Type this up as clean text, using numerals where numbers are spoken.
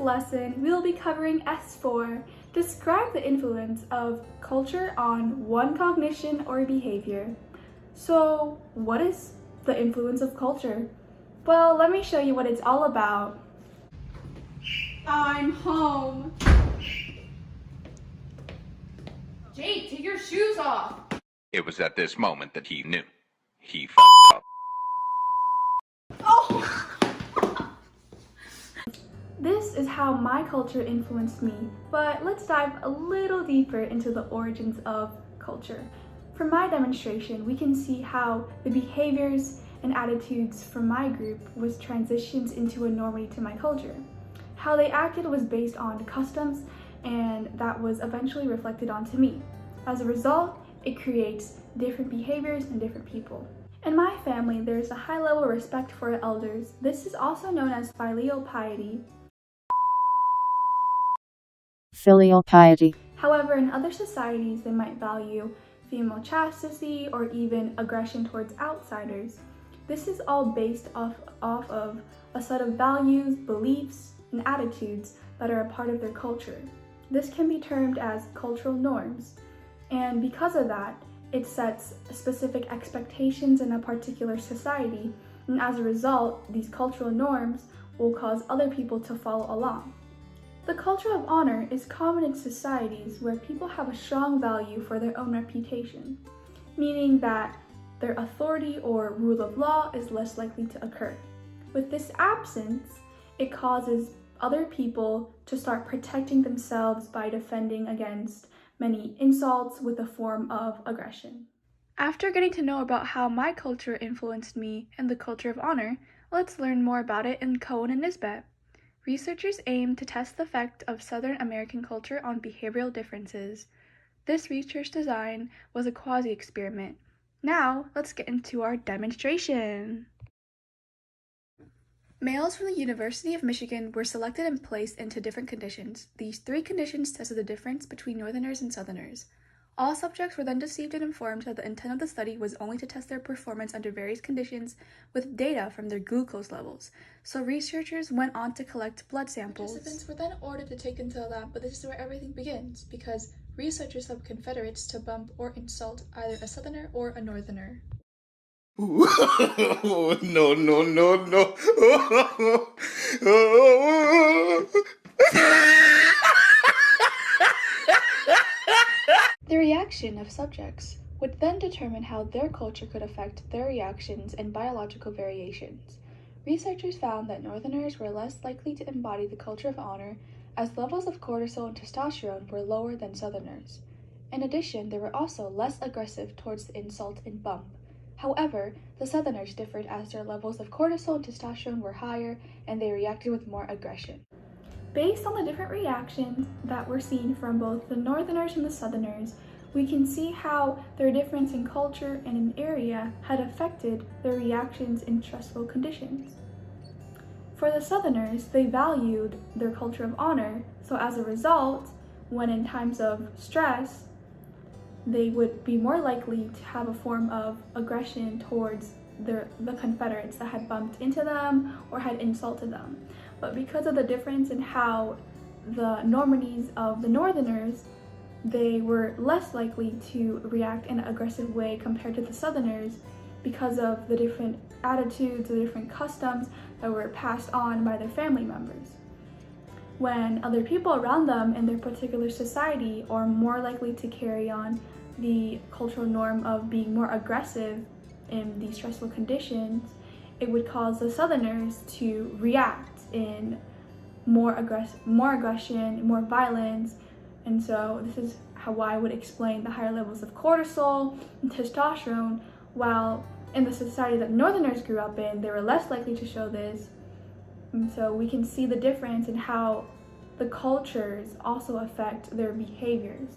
lesson, we will be covering S4. Describe the influence of culture on one cognition or behavior. So, what is the influence of culture? Well, let me show you what it's all about. I'm home. Jake, take your shoes off! It was at this moment that he knew. He f***ed up. Oh! This is how my culture influenced me, but let's dive a little deeper into the origins of culture. For my demonstration, we can see how the behaviors and attitudes from my group was transitioned into a normity to my culture. How they acted was based on customs, and that was eventually reflected onto me. As a result, it creates different behaviors in different people. In my family, there's a high level of respect for elders. This is also known as filial piety. Filial piety. However, in other societies, they might value female chastity or even aggression towards outsiders. This is all based off of a set of values, beliefs, and attitudes that are a part of their culture. This can be termed as cultural norms, and because of that, it sets specific expectations in a particular society, and as a result, these cultural norms will cause other people to follow along. The culture of honor is common in societies where people have a strong value for their own reputation, meaning that their authority or rule of law is less likely to occur. With this absence, it causes other people to start protecting themselves by defending against many insults with a form of aggression. After getting to know about how my culture influenced me and the culture of honor, let's learn more about it in Cohen and Nisbett. Researchers aim to test the effect of Southern American culture on behavioral differences. This research design was a quasi-experiment. Now, let's get into our demonstration. Males from the University of Michigan were selected and placed into different conditions. These 3 conditions tested the difference between Northerners and Southerners. All subjects were then deceived and informed that the intent of the study was only to test their performance under various conditions with data from their glucose levels. So researchers went on to collect blood samples. Participants were then ordered to take them to the lab, but this is where everything begins, because researchers helped Confederates to bump or insult either a Southerner or a Northerner. No, no, no, no. The reaction of subjects would then determine how their culture could affect their reactions and biological variations. Researchers found that Northerners were less likely to embody the culture of honor, as levels of cortisol and testosterone were lower than Southerners. In addition, they were also less aggressive towards the insult and bump. However, the Southerners differed as their levels of cortisol and testosterone were higher and they reacted with more aggression. Based on the different reactions that were seen from both the Northerners and the Southerners, we can see how their difference in culture and in area had affected their reactions in stressful conditions. For the Southerners, they valued their culture of honor, so as a result, when in times of stress, they would be more likely to have a form of aggression towards the Confederates that had bumped into them or had insulted them. But because of the difference in how the normities of the Northerners, they were less likely to react in an aggressive way compared to the Southerners because of the different attitudes, the different customs that were passed on by their family members. When other people around them in their particular society are more likely to carry on the cultural norm of being more aggressive in these stressful conditions, it would cause the Southerners to react in more aggression, more violence, and so this is how I would explain the higher levels of cortisol and testosterone, while in the society that Northerners grew up in, they were less likely to show this. And so we can see the difference in how the cultures also affect their behaviors.